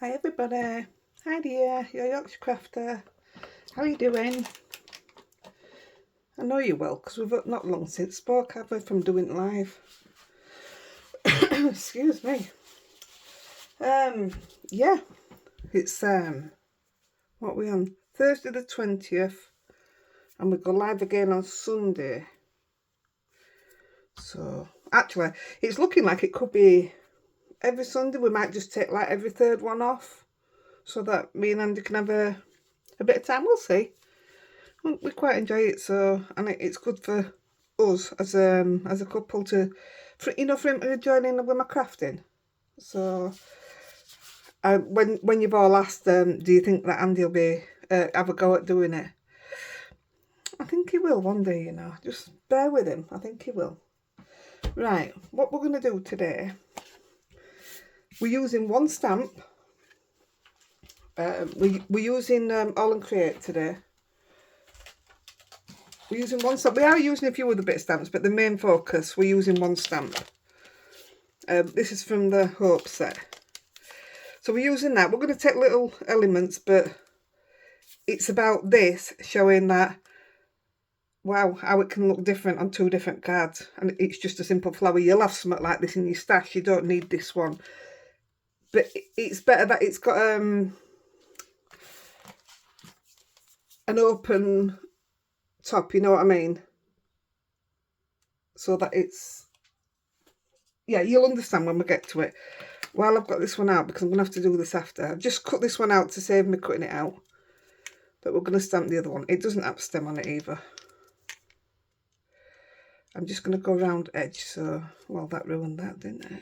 Hi everybody, Heidi here, your Yorkshire crafter. How are you doing? I know you will, because we've not long since spoke, have we, from doing it live. Excuse me. Yeah, it's what are we on? Thursday the 20th, and we go live again on Sunday. So actually, it's looking like it could be every Sunday. We might just take like every third one off, so that me and Andy can have a bit of time. We'll see. We quite enjoy it, so, and it's good for us as a couple to, for him to join in with my crafting. So, when you've all asked, do you think that Andy will be have a go at doing it? I think he will one day, you know. Just bear with him. I think he will. Right, what we're going to do today, we're using one stamp. We're using Aall and Create today. We're using one stamp. We are using a few other bit of stamps, but the main focus, we're using one stamp. This is from the Hope set. So we're using that. We're going to take little elements, but it's about this, showing that, wow, how it can look different on two different cards. And it's just a simple flower. You'll have something like this in your stash. You don't need this one. But it's better that it's got an open top, you know what I mean? So that it's, yeah, you'll understand when we get to it. While I've got this one out, because I'm going to have to do this after, I've just cut this one out to save me cutting it out. But we're going to stamp the other one. It doesn't have a stem on it either. I'm just going to go round edge, so, well, that ruined that, didn't it?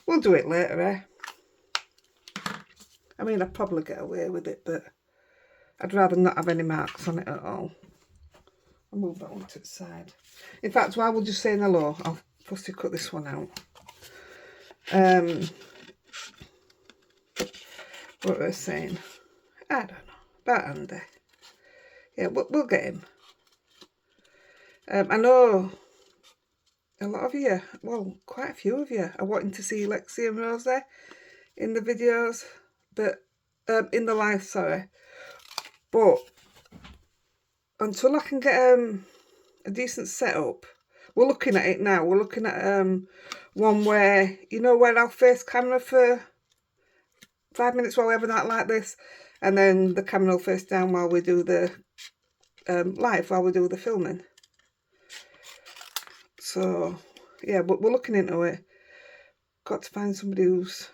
We'll do it later, eh? I mean, I'd probably get away with it, but I'd rather not have any marks on it at all. I'll move that one to the side. In fact, while we're just saying hello, I'll fussy cut this one out. What was I saying? I don't know. About Andy. Yeah, we'll get him. I know a lot of you, well, quite a few of you are wanting to see Lexi and Rosie in the videos, but in the live, sorry. But until I can get a decent setup, we're looking at it now. We're looking at one where, you know, where I'll face camera for 5 minutes while we have a night like this, and then the camera will face down while we do the live, while we do the filming. So yeah, we're looking into it. Got to find somebody whose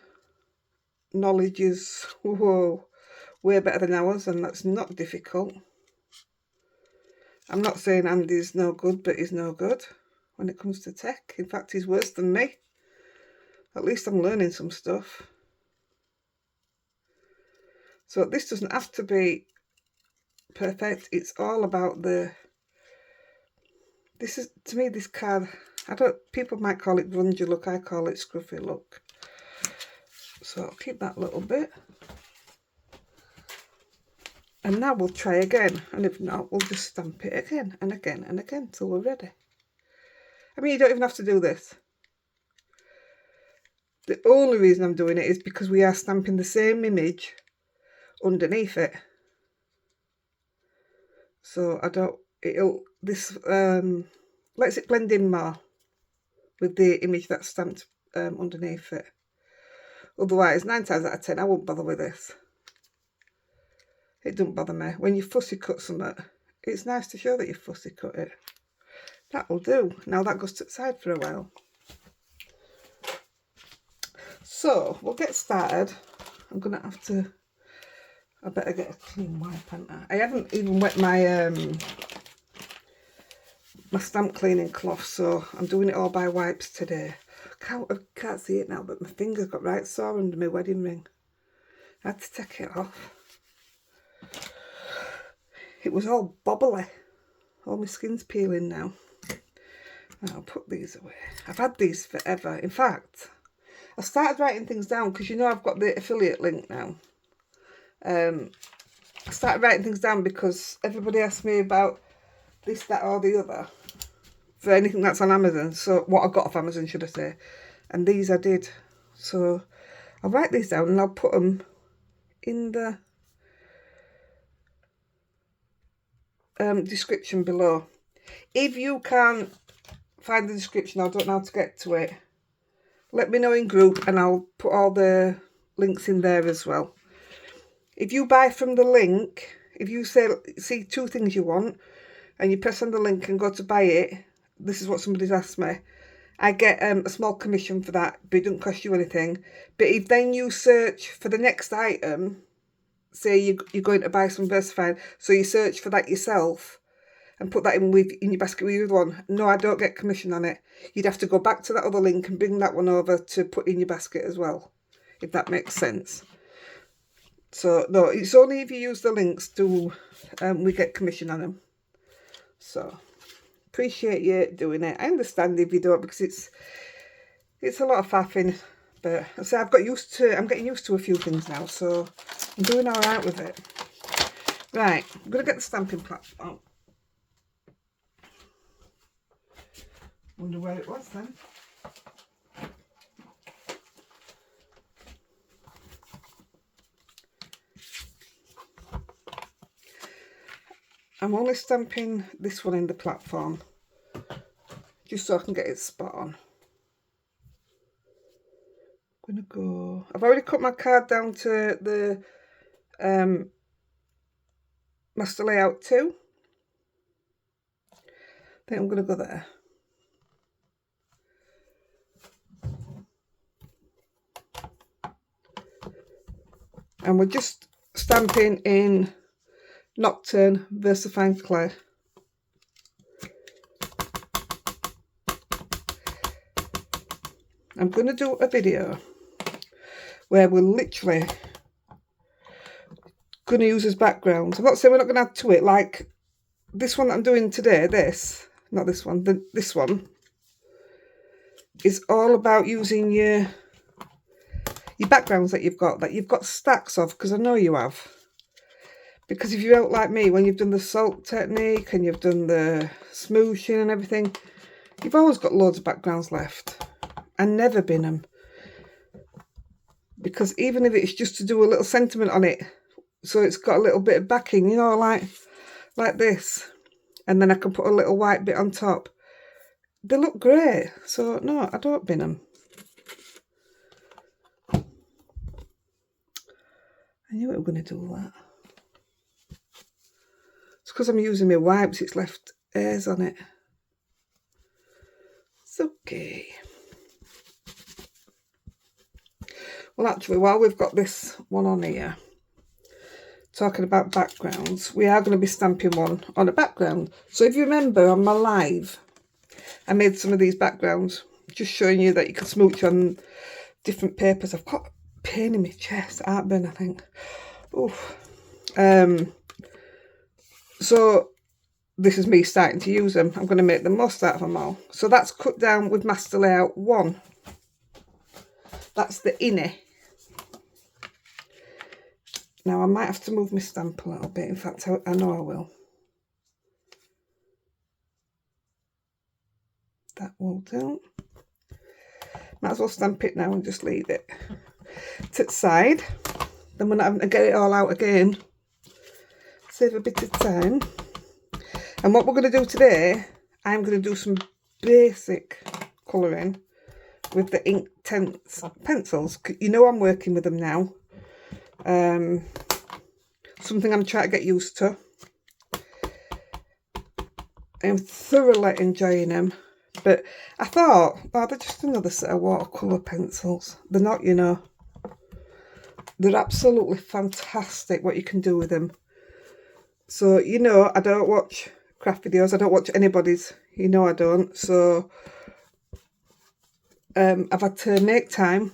knowledge is, whoa, way better than ours, and that's not difficult. I'm not saying Andy's no good, but he's no good when it comes to tech. In fact, he's worse than me. At least I'm learning some stuff. So this doesn't have to be perfect. It's all about the, this is, to me, this card, people might call it grungy look, I call it scruffy look. So I'll keep that little bit. And now we'll try again, and if not, we'll just stamp it again and again and again till we're ready. I mean, you don't even have to do this. The only reason I'm doing it is because we are stamping the same image underneath it. So this lets it blend in more with the image that's stamped underneath it. Otherwise, 9 times out of 10, I won't bother with this. It doesn't bother me. When you fussy cut something, it's nice to show that you fussy cut it. That'll do. Now that goes to the side for a while. So, we'll get started. I'm going to have to, I better get a clean wipe, haven't I? I haven't even wet my my stamp cleaning cloth, so I'm doing it all by wipes today. I can't see it now, but my fingers got right sore under my wedding ring. I had to take it off. It was all bobbly. All my skin's peeling now. I'll put these away. I've had these forever. In fact, I started writing things down because, you know, I've got the affiliate link now. I started writing things down because everybody asked me about this, that or the other for anything that's on Amazon. So what I got off Amazon, should I say. And these I did. So I'll write these down and I'll put them in the description below. If you can't find the description or don't know how to get to it, let me know in group and I'll put all the links in there as well. If you buy from the link, if you see two things you want and you press on the link and go to buy it, this is what somebody's asked me, I get a small commission for that, but it doesn't cost you anything. But if then you search for the next item, say you're going to buy some VersaFine, so you search for that yourself and put that in your basket with your other one, no, I don't get commission on it. You'd have to go back to that other link and bring that one over to put in your basket as well, if that makes sense. So no, it's only if you use the links do we get commission on them. So appreciate you doing it. I understand if you don't, because it's a lot of faffing, but I say I'm getting used to a few things now, so I'm doing all right with it. Right, I'm gonna get the stamping platform. Wonder where it was then. I'm only stamping this one in the platform, just so I can get it spot on. I'm gonna go. I've already cut my card down to the master layout 2. I think I'm gonna go there. And we're just stamping in Nocturne VersaFine Clay. I'm going to do a video where we're literally going to use as backgrounds. I'm not saying we're not going to add to it, like this one that I'm doing today, this one is all about using your backgrounds that you've got stacks of, because I know you have. Because if you're out like me, when you've done the salt technique and you've done the smooshing and everything, you've always got loads of backgrounds left and never bin them. Because even if it's just to do a little sentiment on it, so it's got a little bit of backing, you know, like this, and then I can put a little white bit on top, they look great. So no, I don't bin them. I knew we were going to do that. It's because I'm using my wipes, it's left hairs on it. It's okay. Well, actually, while we've got this one on here, talking about backgrounds, we are going to be stamping one on a background. So if you remember on my live, I made some of these backgrounds, just showing you that you can smooch on different papers. I've got a pain in my chest, heartburn, I think. Oof. So this is me starting to use them. I'm going to make the most out of them all. So that's cut down with master layout 1. That's the inner. Now I might have to move my stamp a little bit. In fact, I know I will. That will do. Might as well stamp it now and just leave it to the side. Then we're not having to get it all out again. Save a bit of time. And what we're going to do today, I'm going to do some basic colouring with the Inktense pencils. You know I'm working with them now. Something I'm trying to get used to. I'm thoroughly enjoying them. But I thought, oh, they're just another set of watercolour pencils. They're not, you know. They're absolutely fantastic what you can do with them. So, you know, I don't watch craft videos. I don't watch anybody's. You know I don't. So, I've had to make time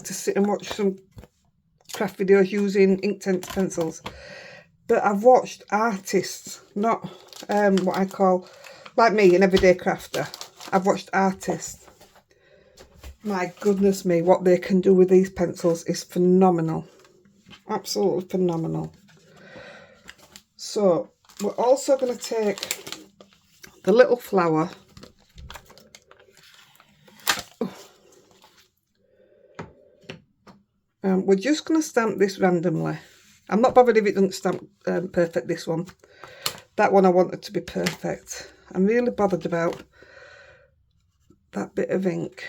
to sit and watch some craft videos using Inktense pencils. But I've watched artists, not what I call, like me, an everyday crafter. I've watched artists. My goodness me, what they can do with these pencils is phenomenal. Absolutely phenomenal. So, we're also going to take the little flower. We're just going to stamp this randomly. I'm not bothered if it doesn't stamp perfect, this one. That one I wanted to be perfect. I'm really bothered about that bit of ink.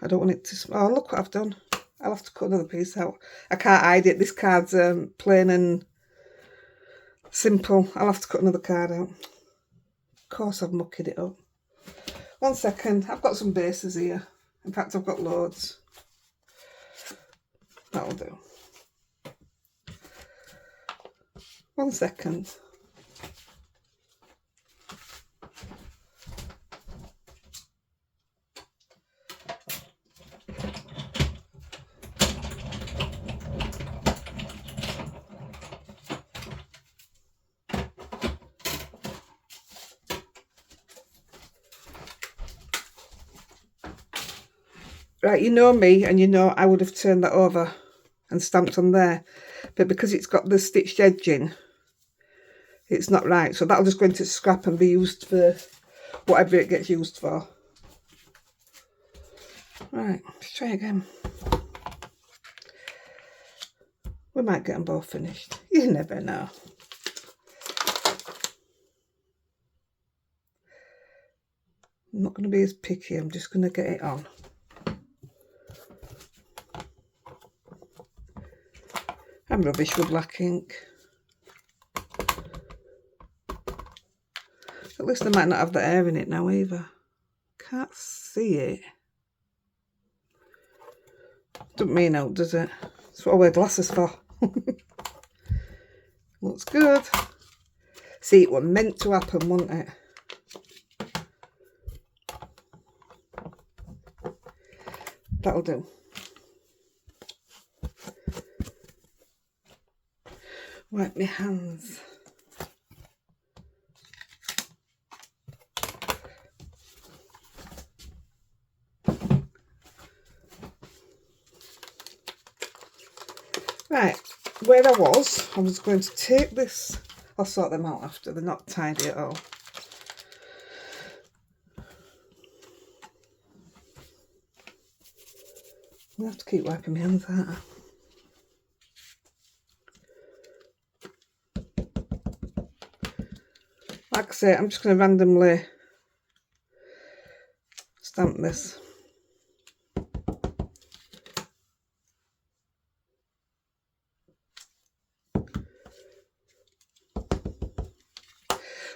I don't want it to... Oh, look what I've done. I'll have to cut another piece out. I can't hide it. This card's plain and simple. I'll have to cut another card out. Of course I've mucked it up. 1 second. I've got some bases here. In fact, I've got loads. That'll do. 1 second. Right, you know me, and you know I would have turned that over and stamped on there. But because it's got the stitched edging, it's not right. So that'll just go into scrap and be used for whatever it gets used for. Right, let's try again. We might get them both finished. You never know. I'm not going to be as picky. I'm just going to get it on. I'm rubbish with black ink. At least I might not have the air in it now either. Can't see it. Doesn't mean out, does it? That's what I wear glasses for. Looks good. See, it was meant to happen, wasn't it? That'll do. Wipe my hands. Right, where I was going to take this. I'll sort them out after. They're not tidy at all. I have to keep wiping my hands out. Like I say, I'm just going to randomly stamp this.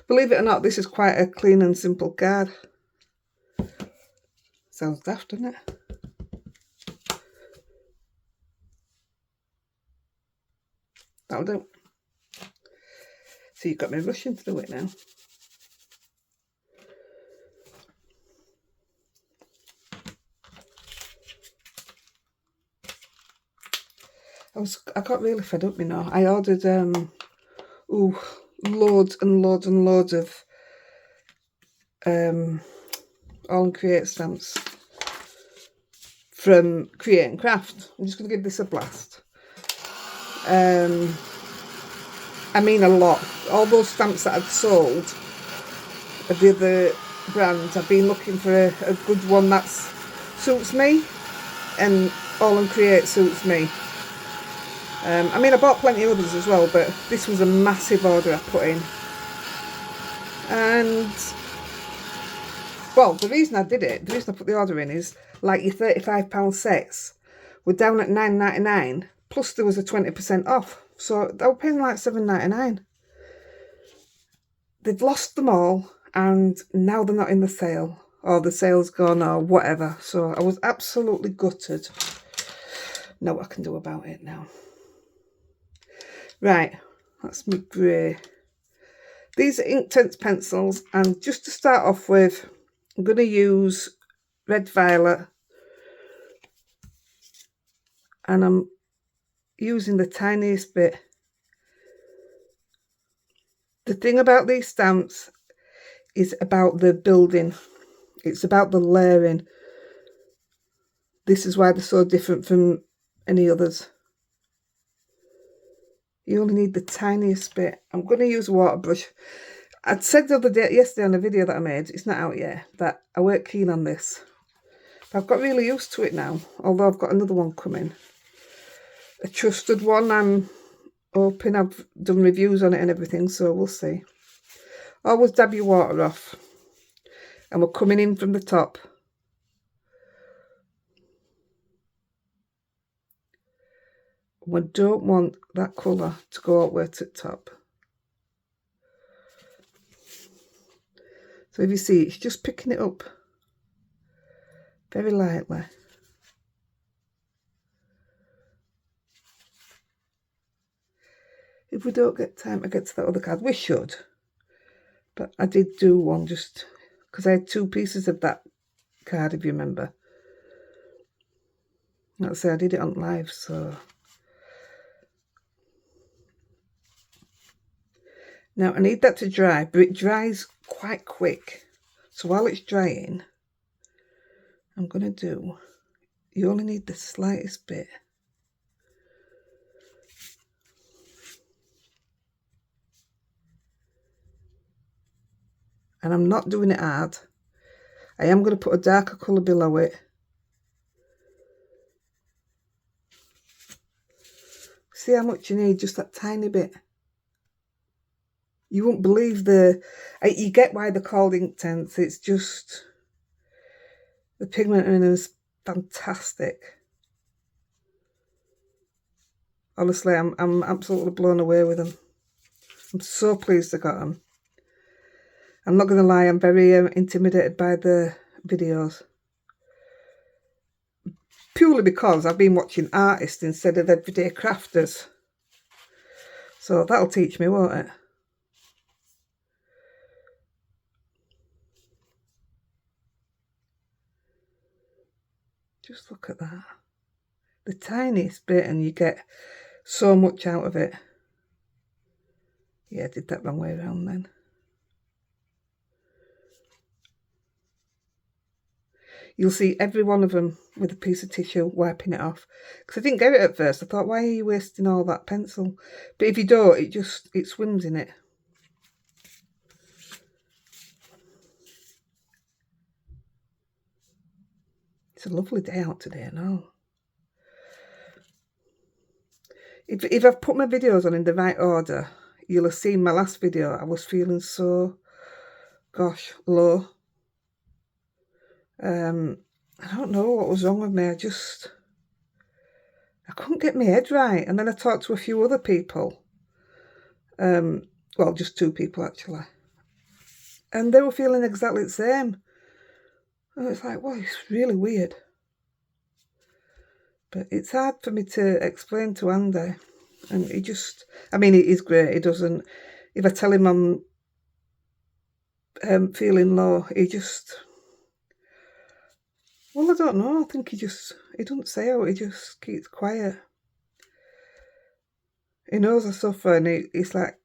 Believe it or not, this is quite a clean and simple card. Sounds daft, doesn't it? That'll do. So you've got me rushing through it now. I got really fed up, you know. I ordered loads and loads and loads of Aall and Create stamps from Create and Craft. I'm just going to give this a blast. I mean a lot. All those stamps that I've sold of the other brands, I've been looking for a good one that suits me, and Aall and Create suits me. I mean, I bought plenty of others as well, but this was a massive order I put in. And, well, the reason I did it, the reason I put the order in is, like your £35 sets were down at £9.99, plus there was a 20% off. So they were paying like £7.99. They've lost them all, and now they're not in the sale, or the sale's gone, or whatever. So I was absolutely gutted. Know what I can do about it now. Right, that's my grey. These are Inktense pencils, and just to start off with, I'm going to use Red Violet, and I'm using the tiniest bit. The thing about these stamps is about the building. It's about the layering. This is why they're so different from any others. You only need the tiniest bit. I'm going to use a water brush. I'd said the other day, yesterday on a video that I made, it's not out yet, that I weren't keen on this. But I've got really used to it now, although I've got another one coming. a trusted one. I'm hoping I've done reviews on it and everything, so we'll see. Always dab your water off. And we're coming in from the top. We don't want that colour to go all the way to the top. So if you see, it's just picking it up very lightly. If we don't get time to get to that other card, we should. But I did do one just because I had 2 pieces of that card, if you remember. Like I say, I did it on live, so. Now I need that to dry, but it dries quite quick. So while it's drying, I'm going to do, you only need the slightest bit. And I'm not doing it hard. I am going to put a darker colour below it. See how much you need, just that tiny bit. You won't believe you get why they're called Inktense. It's just, the pigment in them is fantastic. Honestly, I'm absolutely blown away with them. I'm so pleased I got them. I'm not going to lie, I'm very intimidated by the videos. Purely because I've been watching artists instead of everyday crafters. So that'll teach me, won't it? Just look at that. The tiniest bit and you get so much out of it. Yeah, I did that wrong way around then. You'll see every one of them with a piece of tissue wiping it off. Because I didn't get it at first. I thought, why are you wasting all that pencil? But if you don't, it swims in it. It's a lovely day out today, I know. If I've put my videos on in the right order, you'll have seen my last video. I was feeling so, gosh, low. I don't know what was wrong with me. I couldn't get my head right. And then I talked to a few other people. Well, just 2 people actually. And they were feeling exactly the same. And it's like, well, it's really weird. But it's hard for me to explain to Andy. And he just, I mean, it is great. He doesn't, if I tell him I'm feeling low, he just, well, I don't know. I think he doesn't say out. He just keeps quiet. He knows I suffer, and it's like,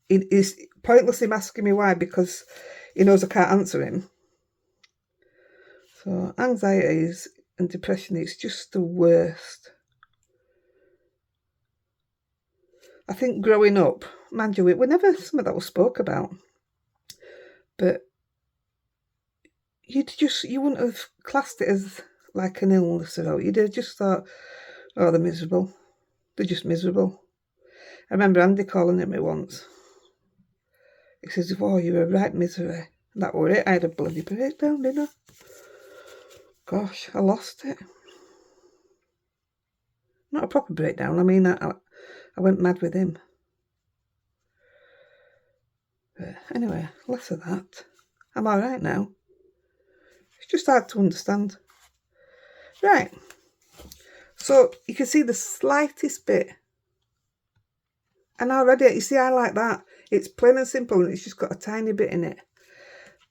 it's pointless him asking me why, because he knows I can't answer him. So anxiety and depression, it's just the worst. I think growing up, mind you, it was never something that was spoke about. But you wouldn't have classed it as like an illness at all. You'd have just thought, oh, they're miserable. They're just miserable. I remember Andy calling at me once. He says, oh, you're a right misery. That were it. I had a bloody breakdown, didn't I? Gosh, I lost it. Not a proper breakdown. I mean, I went mad with him. But anyway, less of that. I'm all right now. It's just hard to understand. Right. So you can see the slightest bit. And already, you see, I like that. It's plain and simple, and it's just got a tiny bit in it.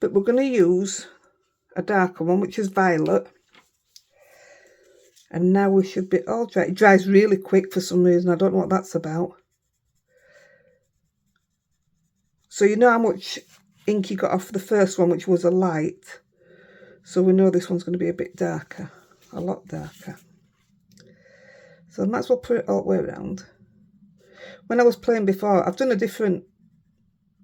But we're going to use a darker one, which is violet. And now we should be all dry. It dries really quick for some reason. I don't know what that's about. So you know how much ink you got off the first one, which was a light. So we know this one's going to be a bit darker. A lot darker. So I might as well put it all the way around. When I was playing before, I've done a different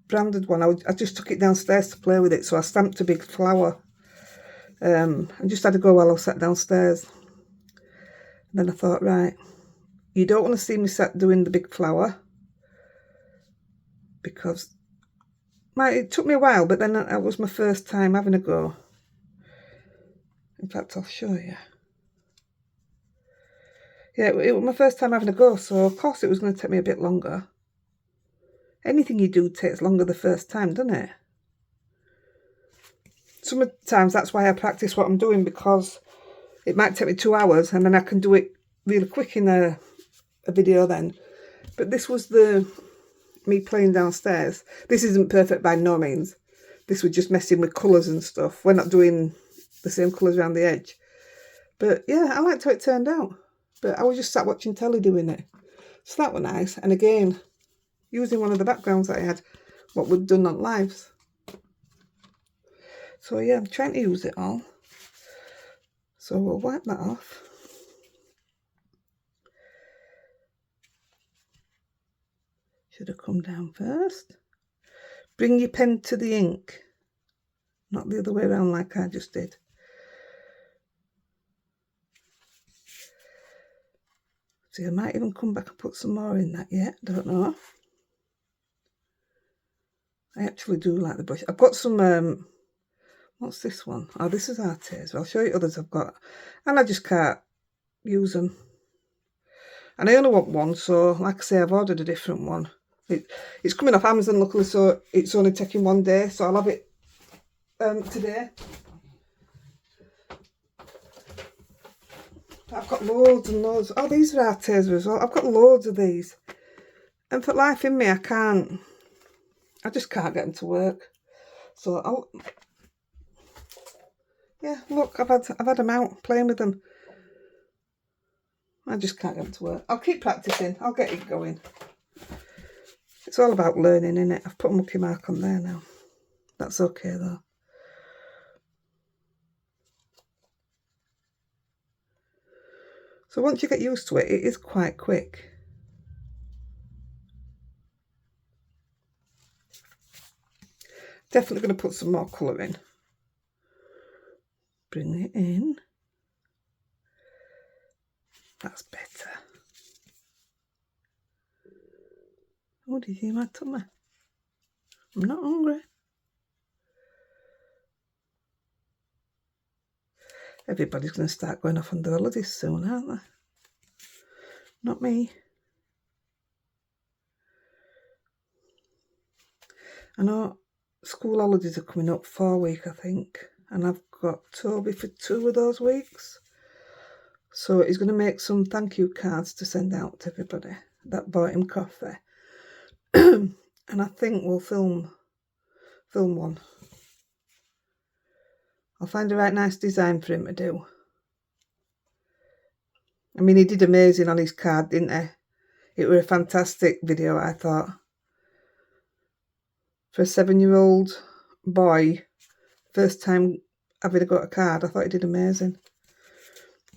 branded one. I just took it downstairs to play with it. So I stamped a big flower. And just had to go while I was sat downstairs. And then I thought, right, you don't want to see me sat doing the big flower, because it took me a while, but then it was my first time having a go. In fact, I'll show you. Yeah, it was my first time having a go, so of course it was going to take me a bit longer. Anything you do takes longer the first time, doesn't it? Sometimes that's why I practice what I'm doing, because it might take me 2 hours and then I can do it really quick in a video then. But this was me playing downstairs. This isn't perfect by no means. This was just messing with colours and stuff. We're not doing the same colours around the edge. But yeah, I liked how it turned out. But I was just sat watching telly doing it. So that was nice. And again, using one of the backgrounds that I had, what we'd done on lives. So yeah, I'm trying to use it all. So we'll wipe that off. Should have come down first. Bring your pen to the ink, not the other way around like I just did. See, I might even come back and put some more in that yet, don't know. I actually do like the brush. I've got some, what's this one? Oh, this is Artes. I'll show you others I've got. And I just can't use them. And I only want one, so like I say, I've ordered a different one. It's coming off Amazon, luckily, so it's only taking 1 day, so I'll have it today. I've got loads and loads. Oh, these are Artes as well. I've got loads of these. And for life in me, I just can't get them to work. So yeah, look, I've had them out playing with them. I just can't get them to work. I'll keep practicing. I'll get it going. It's all about learning, innit? I've put a mucky mark on there now. That's okay though. So once you get used to it, it is quite quick. Definitely going to put some more colour in. Bring it in. That's better. Oh, do you see my tummy? I'm not hungry. Everybody's going to start going off on the holidays soon, aren't they? Not me. I know school holidays are coming up 4 weeks, I think. And I've got Toby for 2 of those weeks. So he's going to make some thank you cards to send out to everybody that bought him coffee. And I think we'll film one. I'll find a right nice design for him to do. I mean, he did amazing on his card, didn't he? It was a fantastic video, I thought. For a 7-year-old boy, first time having got a card, I thought he did amazing.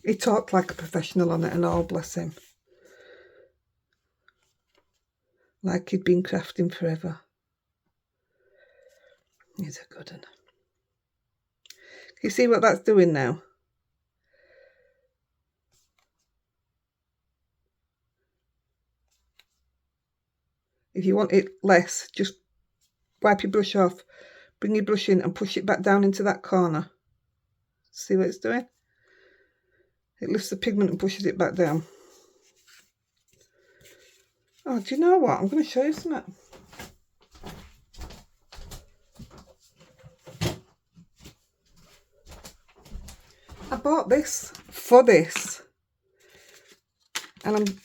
He talked like a professional on it and all, bless him. Like he'd been crafting forever. He's a good one. You see what that's doing now? If you want it less, just wipe your brush off, bring your brush in and push it back down into that corner. See what it's doing? It lifts the pigment and pushes it back down. Oh, do you know what? I'm going to show you something. I bought this for this. And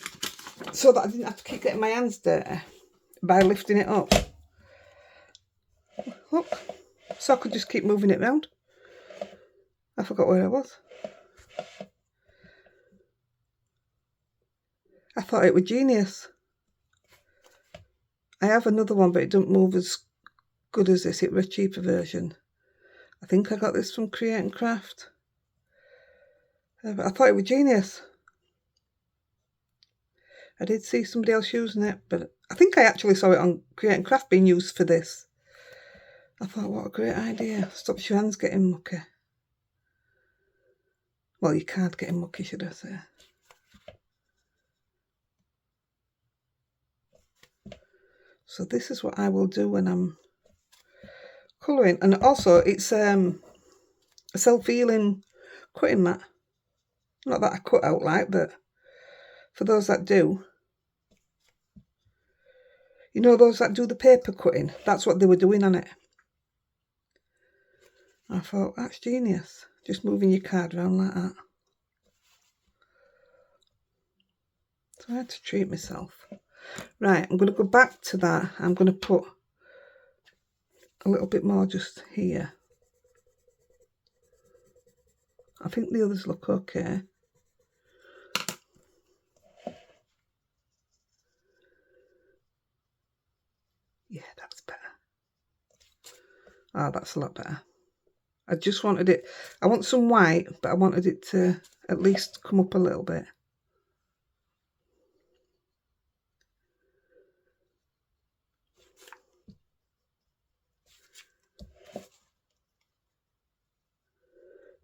so that I didn't have to keep getting my hands dirty by lifting it up. Look, so I could just keep moving it round. I forgot where I was. I thought it was genius. I have another one, but it doesn't move as good as this. It was a cheaper version. I think I got this from Create and Craft. But I thought it was genius. I did see somebody else using it, but I think I actually saw it on Create and Craft being used for this. I thought, what a great idea. Stops your hands getting mucky. Well, you can't get mucky, should I say. So this is what I will do when I'm colouring. And also it's a self-healing cutting mat. Not that I cut out like, but for those that do, you know, those that do the paper cutting, that's what they were doing on it. I thought, that's genius. Just moving your card around like that. So I had to treat myself. Right, I'm going to go back to that. I'm going to put a little bit more just here. I think the others look okay. Yeah, that's better. Oh, that's a lot better. I just wanted it, I want some white, but I wanted it to at least come up a little bit.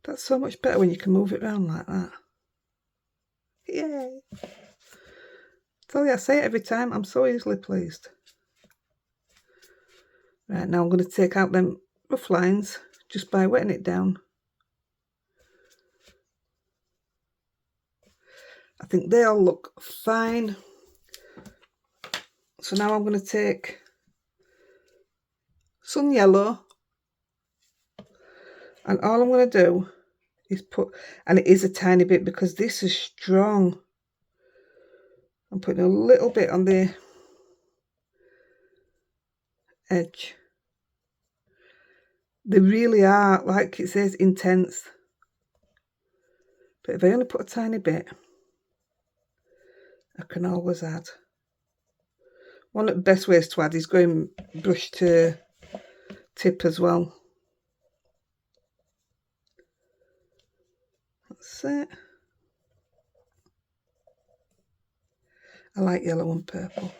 That's so much better when you can move it around like that. Yay! Tell you, I say it every time, I'm so easily pleased. Right, now I'm going to take out them rough lines just by wetting it down. I think they all look fine. So now I'm going to take some yellow, and all I'm going to do is put, and it is a tiny bit because this is strong. I'm putting a little bit on the edge. They really are, like it says, intense. But if I only put a tiny bit, I can always add. One of the best ways to add is going brush to tip as well. That's it. I like yellow and purple.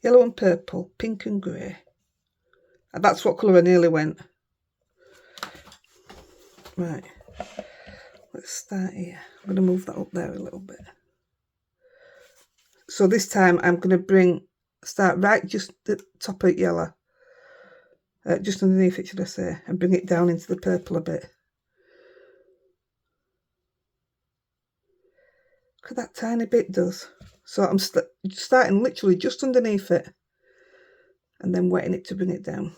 Yellow and purple, pink and grey. And that's what colour I nearly went. Right. Let's start here. I'm going to move that up there a little bit. So this time I'm going to start right just the top of yellow. Just underneath it, should I say. And bring it down into the purple a bit. Look at that tiny bit does. So I'm starting literally just underneath it. And then wetting it to bring it down.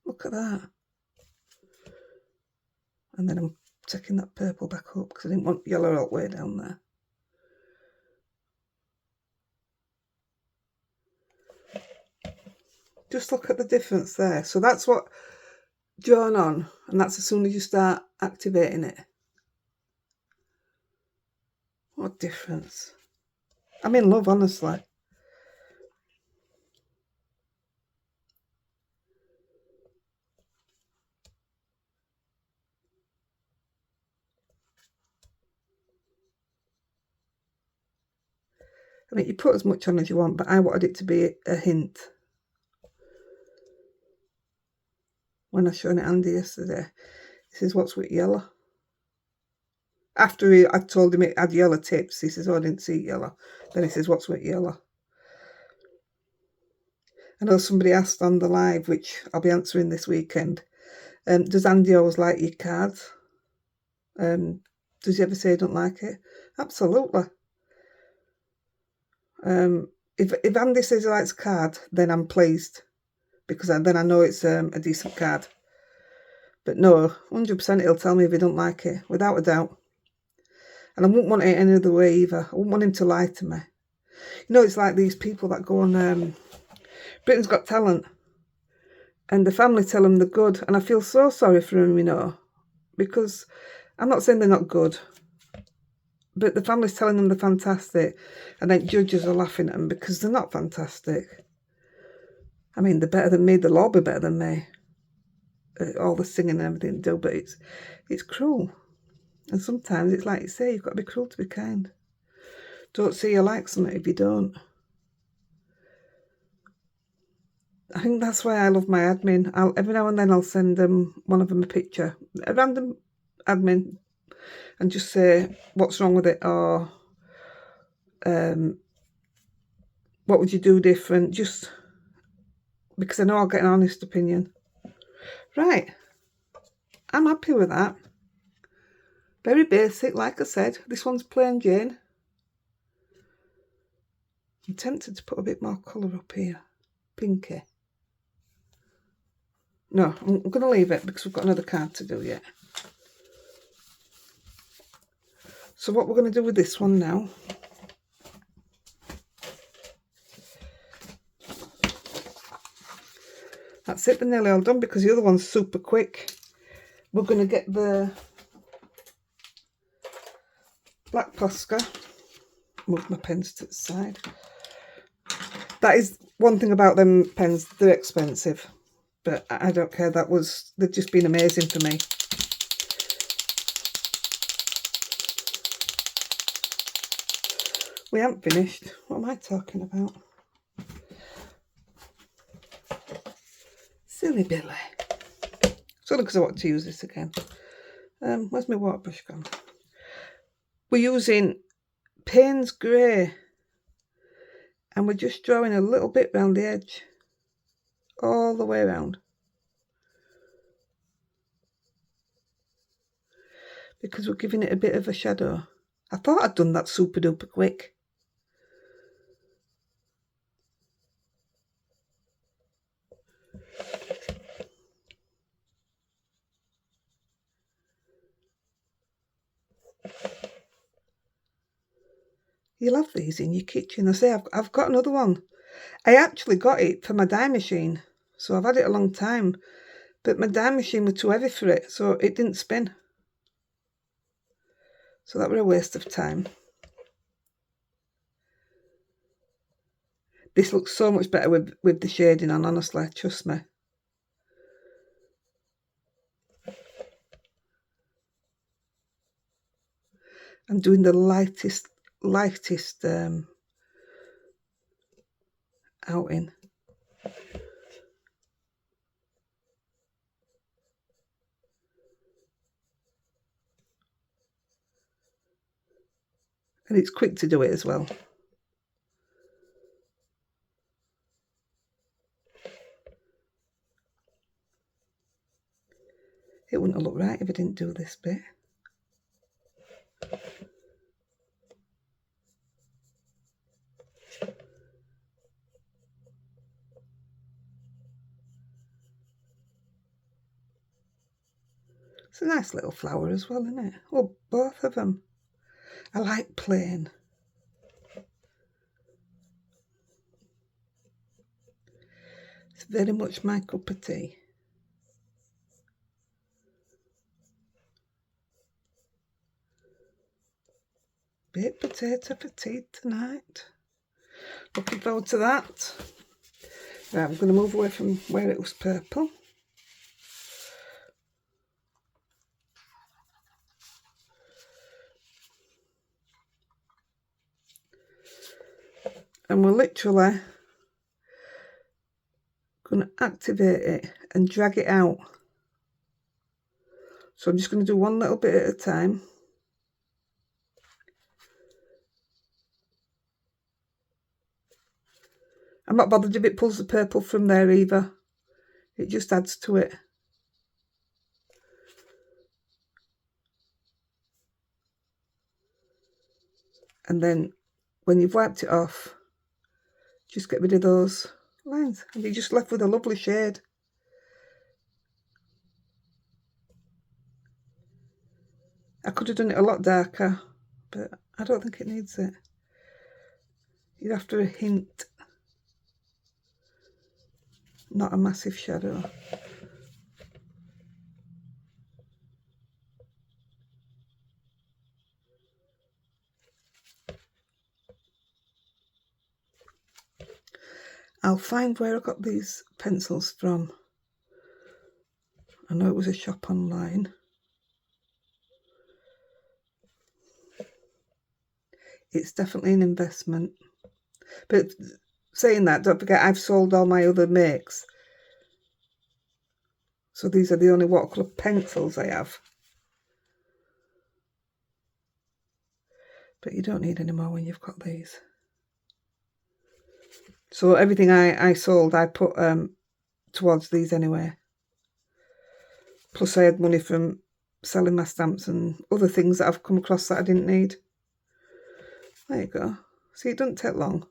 Look at that. And then I'm taking that purple back up because I didn't want yellow all the way down there. Just look at the difference there. So that's what drawn on, and that's as soon as you start activating it. What difference? I'm in love, honestly. I mean, you put as much on as you want, but I wanted it to be a hint. When I showed it Andy yesterday, he says, what's with yellow? After I told him it had yellow tips, he says, oh, I didn't see yellow. Then he says, what's with yellow? I know somebody asked on the live, which I'll be answering this weekend, does Andy always like your cards? Does he ever say he don't like it? Absolutely. If Andy says he likes a card, then I'm pleased. Because then I know it's a decent card. But no, 100% he'll tell me if he don't like it, without a doubt. And I wouldn't want it any other way either. I wouldn't want him to lie to me. You know, it's like these people that go on Britain's Got Talent. And the family tell them they're good. And I feel so sorry for them, you know. Because I'm not saying they're not good. But the family's telling them they're fantastic. And then judges are laughing at them because they're not fantastic. I mean, they're better than me. They'll all be better than me. All the singing and everything they do. But it's cruel. And sometimes it's like you say, you've got to be cruel to be kind. Don't say you like something if you don't. I think that's why I love my admin. Every now and then I'll send one of them a picture. A random admin. And just say, what's wrong with it? Or what would you do different? Just because I know I'll get an honest opinion. Right, I'm happy with that. Very basic, like I said. This one's plain Jane. I'm tempted to put a bit more colour up here. Pinky. No, I'm going to leave it because we've got another card to do yet. So what we're going to do with this one now, that's it, they're nearly all done because the other one's super quick. We're going to get the black Posca. Move my pens to the side. That is one thing about them pens, they're expensive, but I don't care. They've just been amazing for me. We haven't finished. What am I talking about? Silly Billy. It's only because I want to use this again. Where's my water brush gone? We're using Payne's Grey, and we're just drawing a little bit round the edge, all the way around, because we're giving it a bit of a shadow. I thought I'd done that super duper quick. You'll have these in your kitchen. I say I've got another one. I actually got it for my dye machine, so I've had it a long time, but my dye machine was too heavy for it, so it didn't spin. So that was a waste of time. This looks so much better with the shading on, honestly, trust me. I'm doing the lightest outing. And it's quick to do it as well. It wouldn't have looked right if I didn't do this bit. It's a nice little flower as well, isn't it? Well, both of them. I like plain. It's very much my cup of tea. Baked potato for tea tonight. Looking forward to that. Right, I'm going to move away from where it was purple. And we're literally going to activate it and drag it out. So I'm just going to do one little bit at a time. I'm not bothered if it pulls the purple from there either. It just adds to it. And then when you've wiped it off, just get rid of those lines and you're just left with a lovely shade. I could have done it a lot darker, but I don't think it needs it. You're after a hint, not a massive shadow. I'll find where I got these pencils from. I know it was a shop online. It's definitely an investment. But saying that, don't forget I've sold all my other makes. So these are the only watercolour pencils I have. But you don't need any more when you've got these. So everything I sold, I put towards these anyway. Plus I had money from selling my stamps and other things that I've come across that I didn't need. There you go. See, it doesn't take long.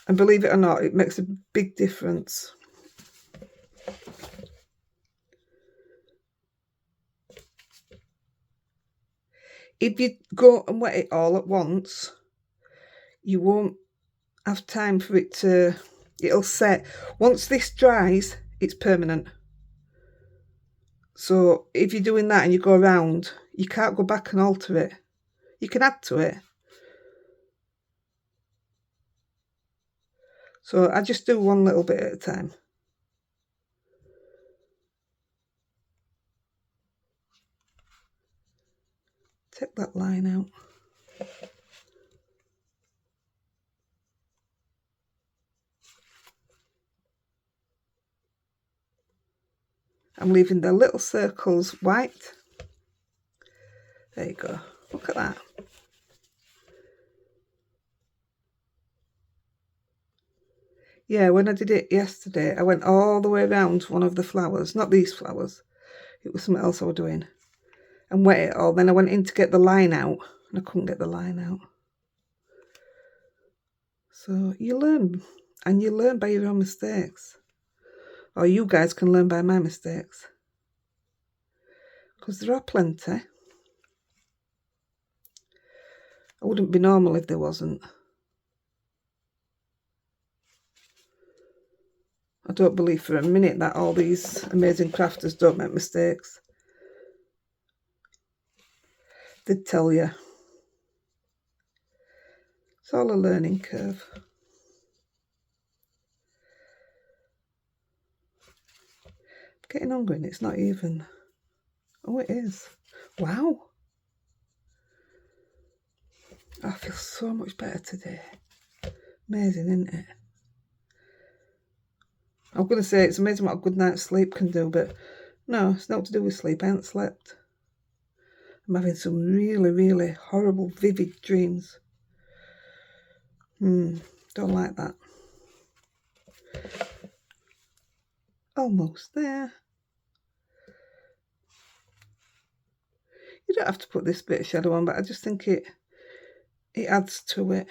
And believe it or not, it makes a big difference. If you go and wet it all at once, you won't have time for it to... It'll set. Once this dries, it's permanent. So if you're doing that and you go around, you can't go back and alter it. You can add to it. So I just do one little bit at a time. Take that line out. I'm leaving the little circles white. There you go. Look at that. Yeah, when I did it yesterday, I went all the way around one of the flowers. Not these flowers. It was something else I was doing. And wet it all. Then I went in to get the line out. And I couldn't get the line out. So you learn. And you learn by your own mistakes. Or you guys can learn by my mistakes. Because there are plenty. I wouldn't be normal if there wasn't. I don't believe for a minute that all these amazing crafters don't make mistakes. They'd tell you. It's all a learning curve. I'm getting hungry and it's not even... Oh, it is. Wow. I feel so much better today. Amazing, isn't it? I'm going to say it's amazing what a good night's sleep can do, but no, it's not to do with sleep. I haven't slept. I'm having some really, really horrible, vivid dreams. Don't like that. Almost there. You don't have to put this bit of shadow on, but I just think it adds to it.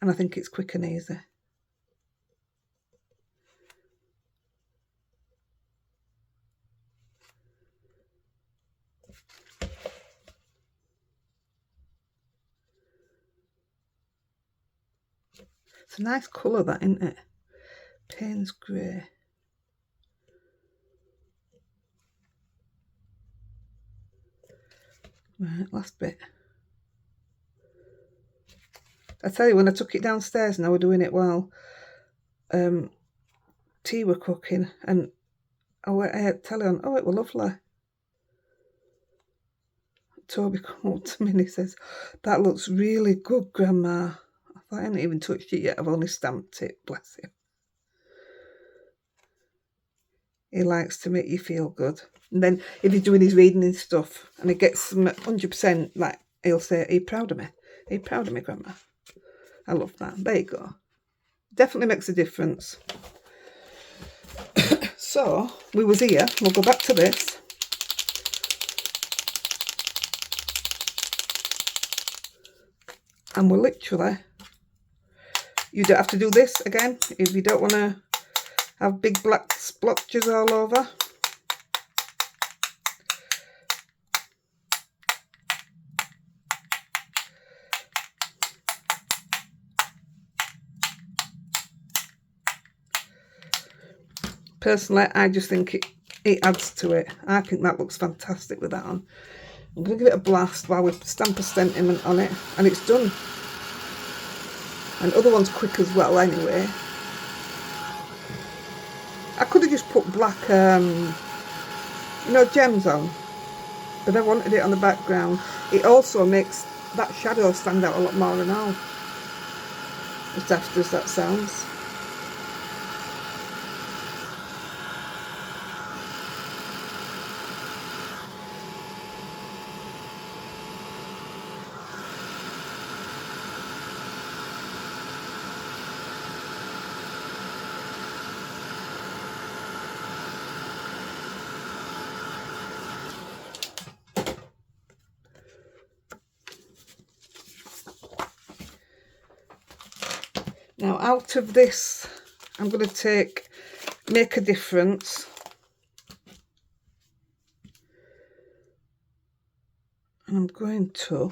And I think it's quick and easy. It's a nice colour, that, isn't it? Payne's grey. Right, last bit. I tell you, when I took it downstairs and I was doing it while tea were cooking, and I had telly on. Oh, it was lovely. Toby come up to me and he says, "That looks really good, Grandma." I thought, I haven't even touched it yet. I've only stamped it. Bless him. He likes to make you feel good. And then if he's doing his reading and stuff and he gets some 100%, like, he'll say, "Are you proud of me? Are you proud of me, Grandma?" I love that. There you go. Definitely makes a difference. So, we was here. We'll go back to this. And we're literally... You don't have to do this again if you don't want to have big black splotches all over. Personally, I just think it adds to it. I think that looks fantastic with that on. I'm going to give it a blast while we stamp a sentiment on it. And it's done. And other one's quick as well anyway. I could have just put black, gems on. But I wanted it on the background. It also makes that shadow stand out a lot more than all. As daft as that sounds. Now out of this, I'm going to take Make a Difference. And I'm going to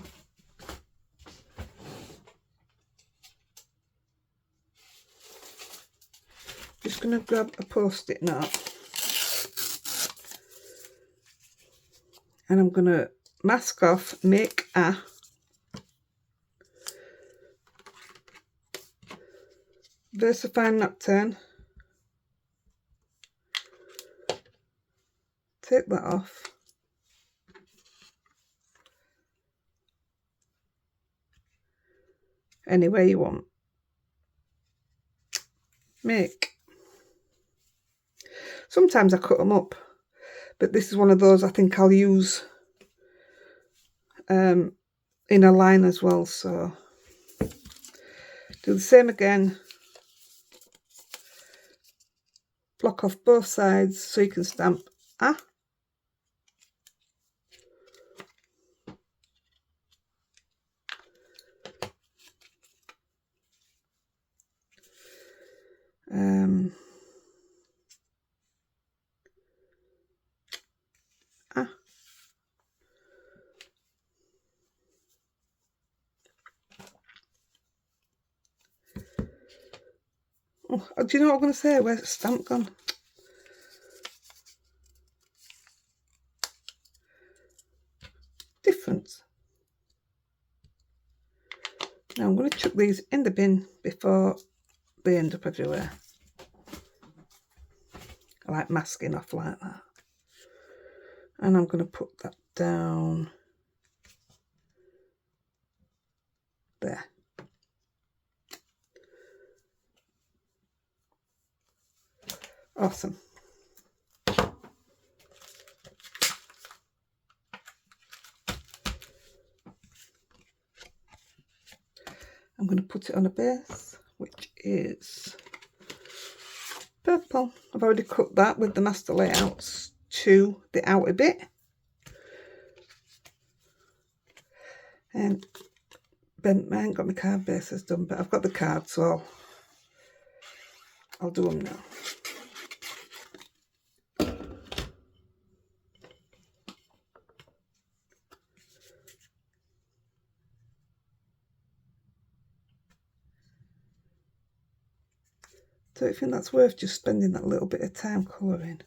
just going to grab a post-it note. And I'm going to mask off Make a VersaFine Nocturne. Take that off. Anywhere you want. Make. Sometimes I cut them up, but this is one of those I think I'll use in a line as well, so do the same again. Block off both sides so you can stamp A. Oh, do you know what I'm going to say? Where's the stamp gone? Difference. Now I'm going to chuck these in the bin before they end up everywhere. I like masking off like that. And I'm going to put that down there. Awesome. I'm going to put it on a base, which is purple. I've already cut that with the master layouts to the outer bit. And I ain't got my card bases done, but I've got the card, so I'll do them now. Don't you think that's worth just spending that little bit of time colouring?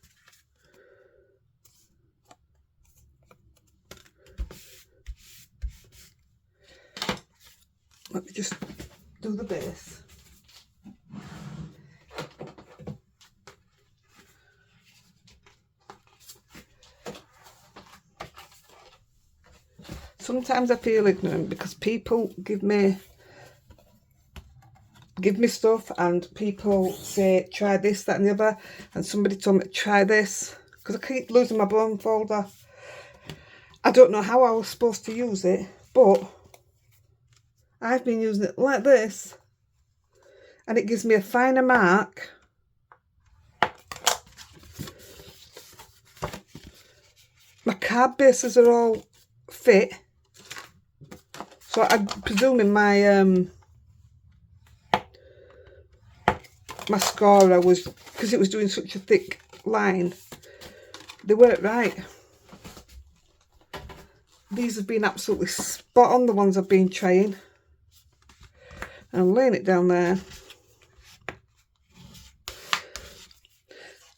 Let me just do the base. Sometimes I feel ignorant because people give me stuff and people say try this, that and the other, and somebody told me to try this because I keep losing my bone folder. I don't know how I was supposed to use it, but I've been using it like this and it gives me a finer mark. My card bases are all fit, so I'm presuming my mascara was, because it was doing such a thick line, they weren't right. These have been absolutely spot on, the ones I've been trying. I'm laying it down there.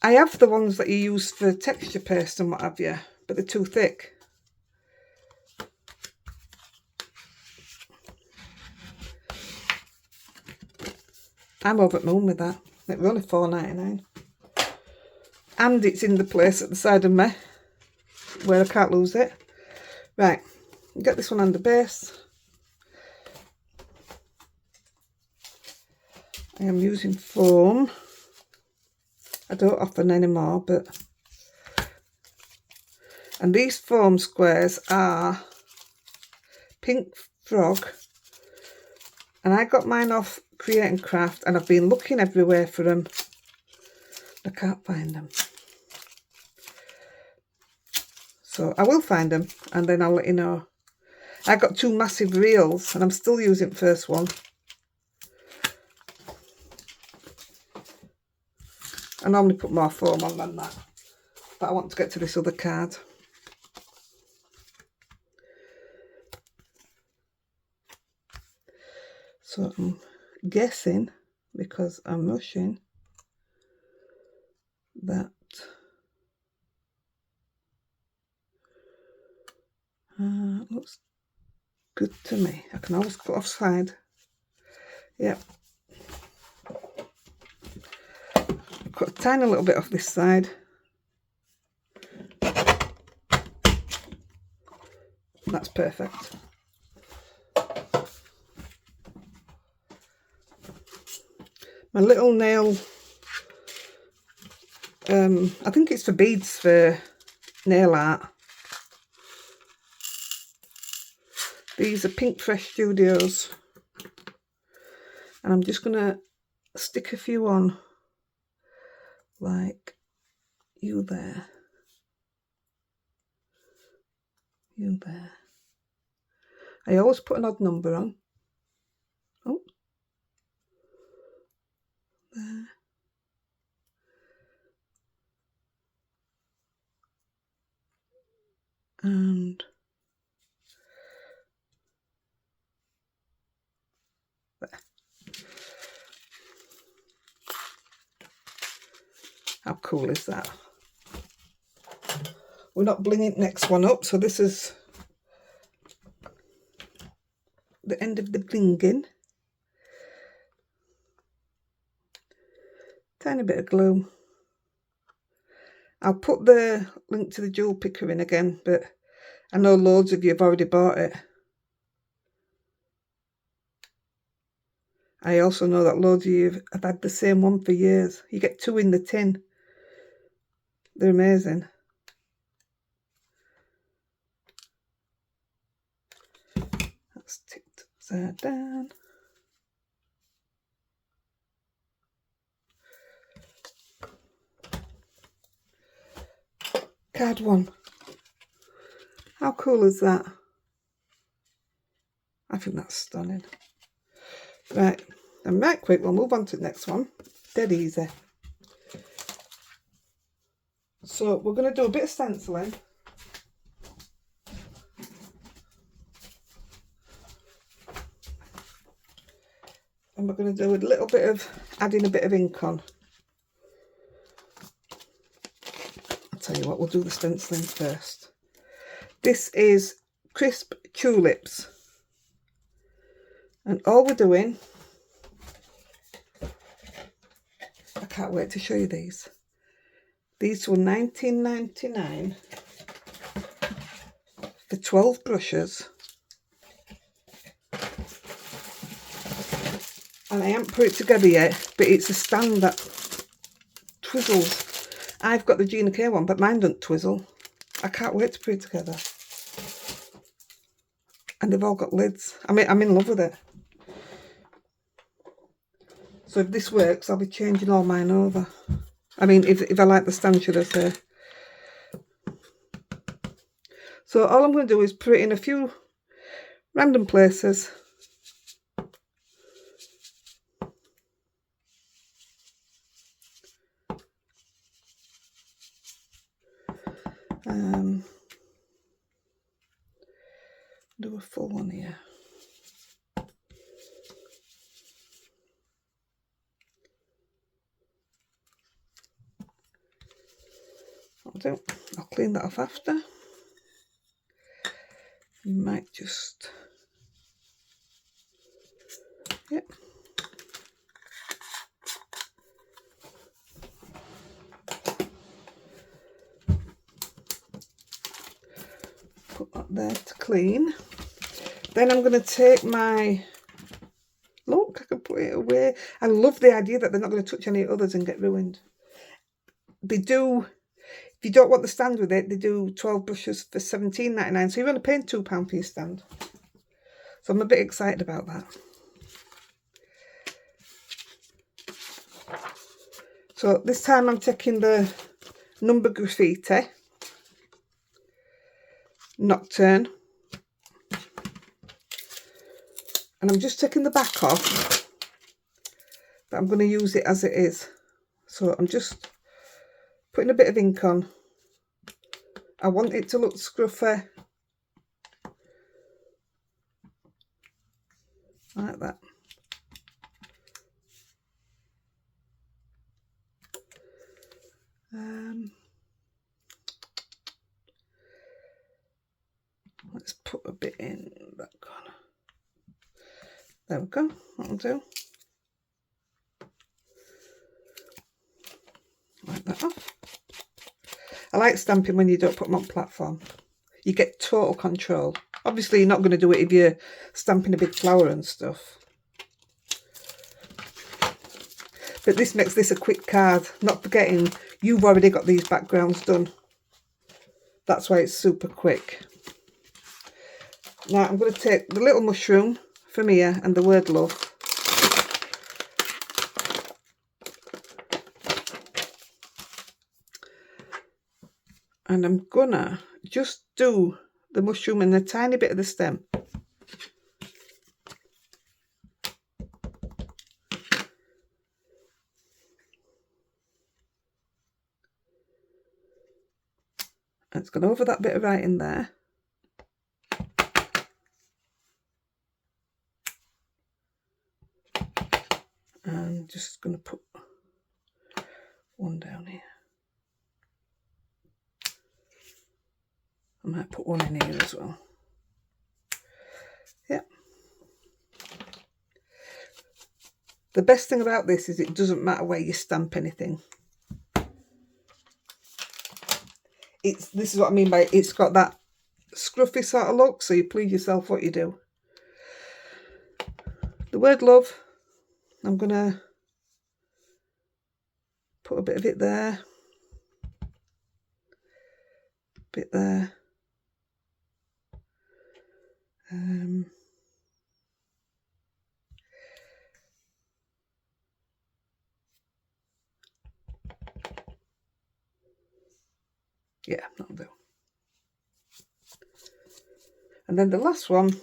I have the ones that you use for texture paste and what have you, but they're too thick. I'm over the moon with that. It was only $4.99. And it's in the place at the side of me where I can't lose it. Right, get this one on the base. I am using foam. I don't often anymore, but... And these foam squares are Pink Frog. And I got mine off Create and Craft, and I've been looking everywhere for them. I can't find them. So I will find them and then I'll let you know. I got two massive reels and I'm still using the first one. I normally put more foam on than that, but I want to get to this other card. So I'm guessing, because I'm rushing, that looks good to me. I can always cut off side. Yep. Cut a tiny little bit off this side. That's perfect. My little nail, I think it's for beads for nail art. These are Pink Fresh Studios. And I'm just going to stick a few on, like you there, you there. I always put an odd number on. Oh, there. And there. How cool is that? We're not blinging next one up, so this is the end of the blinging. Tiny bit of glue. I'll put the link to the jewel picker in again, but I know loads of you have already bought it. I also know that loads of you have had the same one for years. You get 2 in the tin. They're amazing. That's tipped upside down. Card 1. How cool is that? I think that's stunning. Right, and right quick, we'll move on to the next one. Dead easy. So we're going to do a bit of stenciling. And we're going to do a little bit of adding a bit of ink on. I'll tell you what, we'll do the stenciling first. This is Crisp Tulips. And all we're doing, I can't wait to show you these. These were $19.99 for 12 brushes. And I haven't put it together yet, but it's a stand that twizzles. I've got the Gina K one, but mine doesn't twizzle. I can't wait to put it together. And they've all got lids. I mean, I'm in love with it. So if this works, I'll be changing all mine over. I mean, if I like the stand, should I say. So all I'm going to do is put it in a few random places. Do a full one here. I'll clean that off after. You might just, yep. Put that there to clean. Then I'm going to take my, look, I can put it away. I love the idea that they're not going to touch any others and get ruined. They do, if you don't want the stand with it, they do 12 brushes for $17.99. So you're only paying £2 for your stand. So I'm a bit excited about that. So this time I'm taking the Number Graffiti Nocturne. And I'm just taking the back off, but I'm going to use it as it is. So I'm just putting a bit of ink on. I want it to look scruffy. Like that. Let's put a bit in that corner. There we go, that'll do. Wipe that off. I like stamping when you don't put them on platform. You get total control. Obviously you're not going to do it if you're stamping a big flower and stuff. But this makes this a quick card. Not forgetting you've already got these backgrounds done. That's why it's super quick. Now I'm going to take the little mushroom from here and the word love. And I'm gonna just do the mushroom and a tiny bit of the stem. And it's gone over that bit of writing there. And just going to put one down here. I might put one in here as well. Yeah. The best thing about this is it doesn't matter where you stamp anything. This is what I mean by it's got that scruffy sort of look, so you please yourself what you do. The word love, I'm gonna put a bit of it there, bit there. Yeah, that'll do. And then the last one,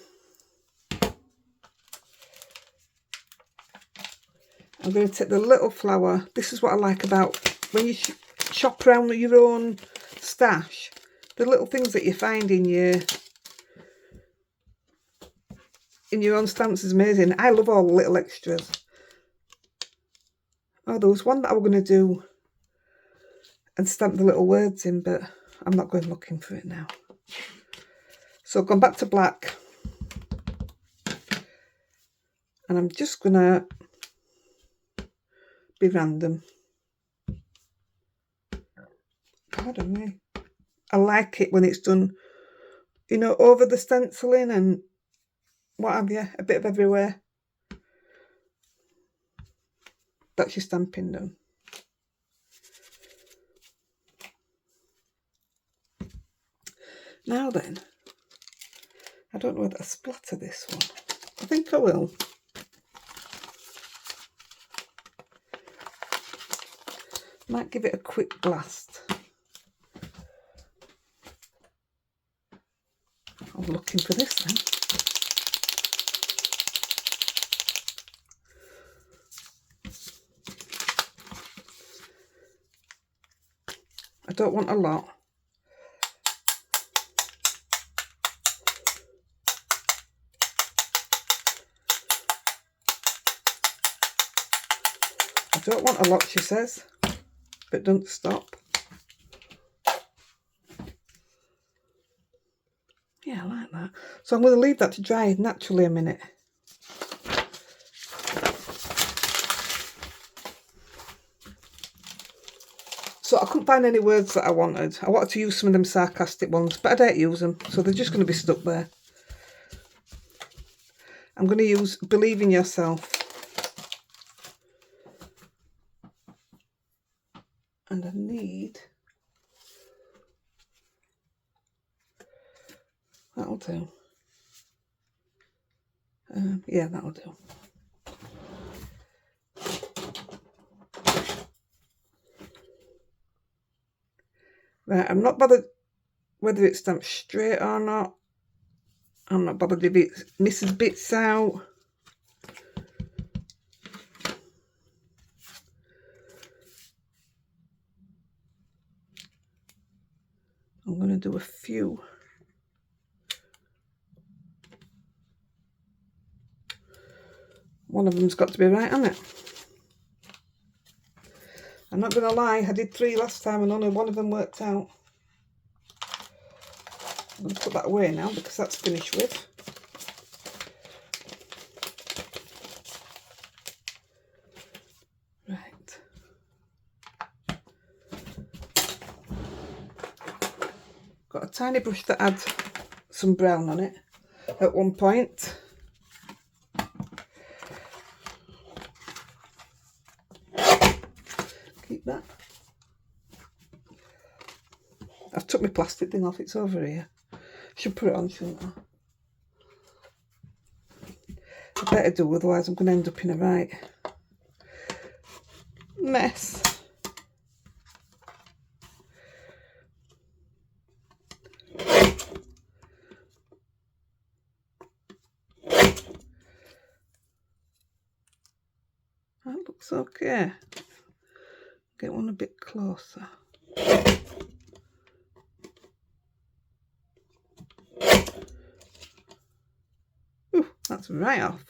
I'm going to take the little flower. This is what I like about when you shop around with your own stash. The little things that you find in your own stamps is amazing. I love all the little extras. Oh, there was one that I was going to do and stamp the little words in, but I'm not going looking for it now. So I've gone back to black. And I'm just going to be random. Pardon me. I like it when it's done, you know, over the stenciling and what have you, a bit of everywhere. That's your stamping done. Now then, I don't know whether I splatter this one. I think I will. Might give it a quick blast. I'm looking for this then. I don't want a lot. I don't want a lot, she says, but don't stop. Yeah, I like that. So I'm going to leave that to dry naturally a minute. So I couldn't find any words that I wanted. I wanted to use some of them sarcastic ones, but I don't use them, so they're just going to be stuck there. I'm going to use Believe in Yourself. And I need... That'll do. Yeah, that'll do. Right, I'm not bothered whether it's stamped straight or not. I'm not bothered if it misses bits out. to do a few. One of them's got to be right, hasn't it? I'm not going to lie, I did 3 last time and only one of them worked out. I'm going to put that away now because that's finished with. Right. Got a tiny brush that had some brown on it at one point. Keep that. I've took my plastic thing off, it's over here. Should put it on, shouldn't I? I better do, otherwise I'm going to end up in a right mess. That looks okay. Get one a bit closer. Ooh, that's right off.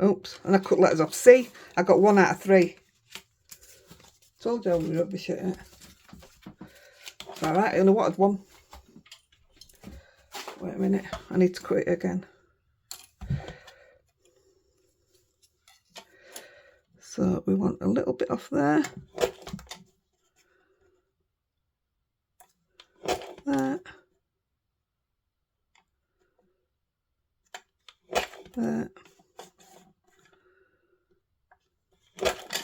Oops, and I cut letters off. See, I got 1 out of 3. Told you I was rubbish at it. Alright, I only wanted 1. Wait a minute, I need to cut it again. So we want a little bit off there. That. That.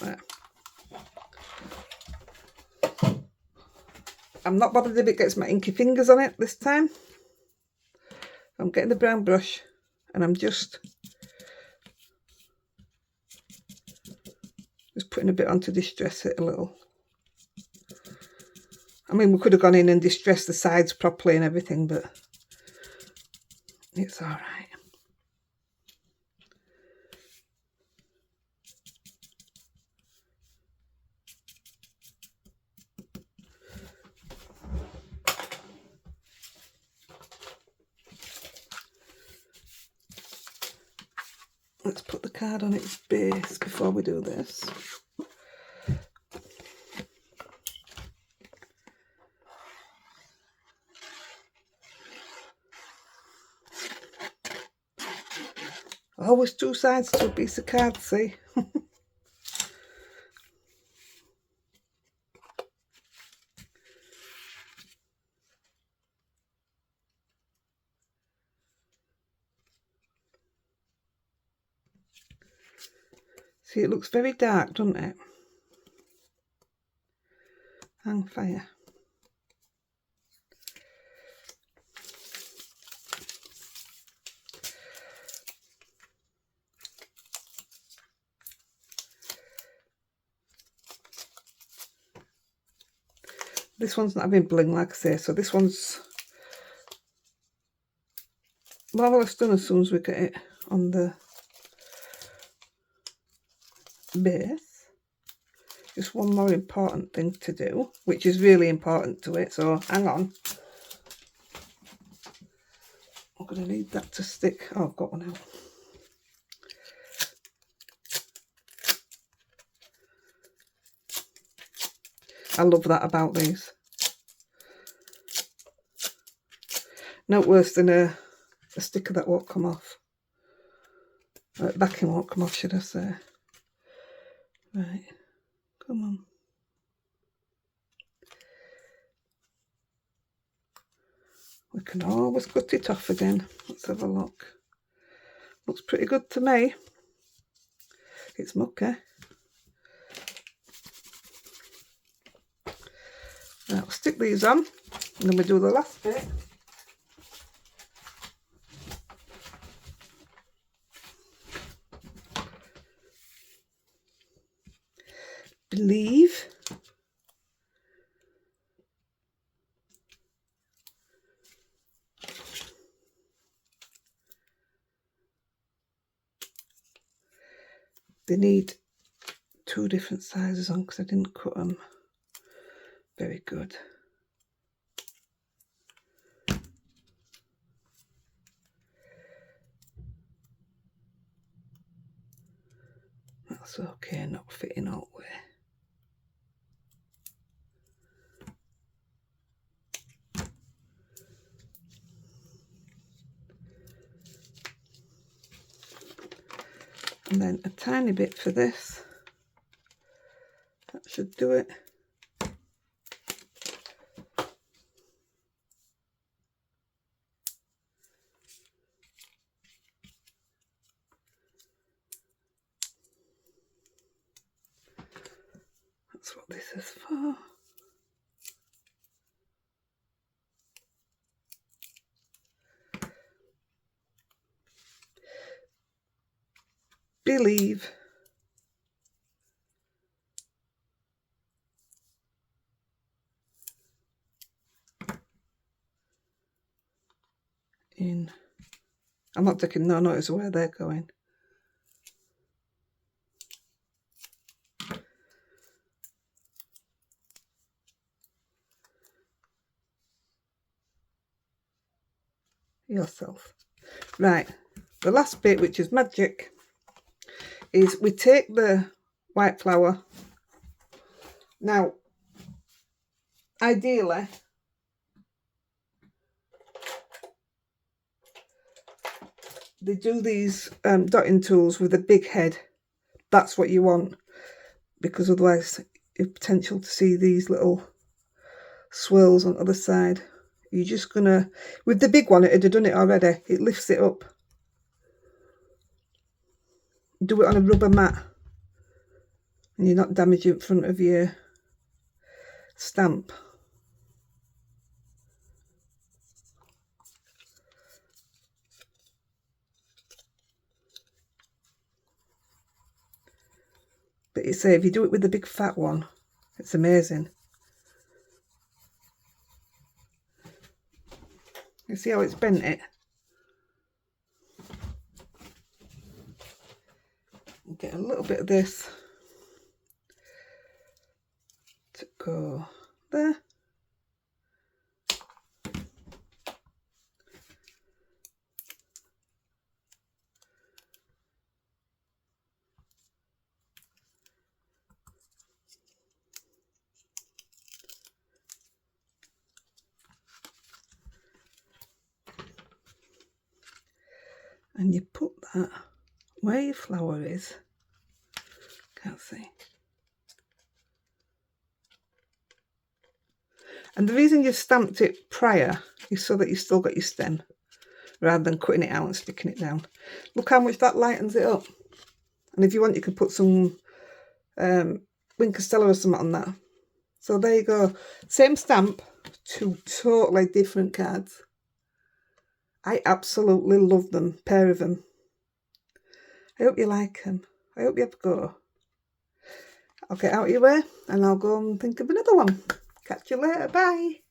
There. I'm not bothered if it gets my inky fingers on it this time. I'm getting the brown brush and I'm just putting a bit on to distress it a little. I mean, we could have gone in and distressed the sides properly and everything, but it's all right. Let's put the card on its base before we do this. Always 2 sides to a piece of card, see? See, it looks very dark, doesn't it? Hang fire. This one's not having bling, like I say, so this one's marvellous done as soon as we get it on the base. Just one more important thing to do, which is really important to it, so hang on. I'm going to need that to stick. Oh, I've got one out. I love that about these. No worse than a sticker that won't come off. Backing won't come off, should I say. Right, come on. We can always cut it off again. Let's have a look. Looks pretty good to me. It's mucky. Right, we'll stick these on and then we do the last bit. Believe. they need 2 different sizes on because I didn't cut them very good. That's okay, not fitting all the way. And then a tiny bit for this. That should do it. That's what this is for. Believe in. I'm not taking no notice of where they're going. Yourself. Right, the last bit, which is magic, is we take the white flower. Now, ideally, they do these dotting tools with a big head. That's what you want, because otherwise you have potential to see these little swirls on the other side. You're just gonna, with the big one, it'd have done it already. It lifts it up. Do it on a rubber mat, and you're not damaging in front of your stamp. But you say if you do it with the big fat one, it's amazing. You see how it's bent it? Get a little bit of this to go there. And you put that where your flower is. Can't see. And the reason you've stamped it prior is so that you've still got your stem, rather than cutting it out and sticking it down. Look how much that lightens it up. And if you want, you can put some Wink Stella or something on that. So there you go. Same stamp, 2 totally different cards. I absolutely love them, pair of them. I hope you like them. I hope you have a go. I'll get out of your way and I'll go and think of another one. Catch you later. Bye.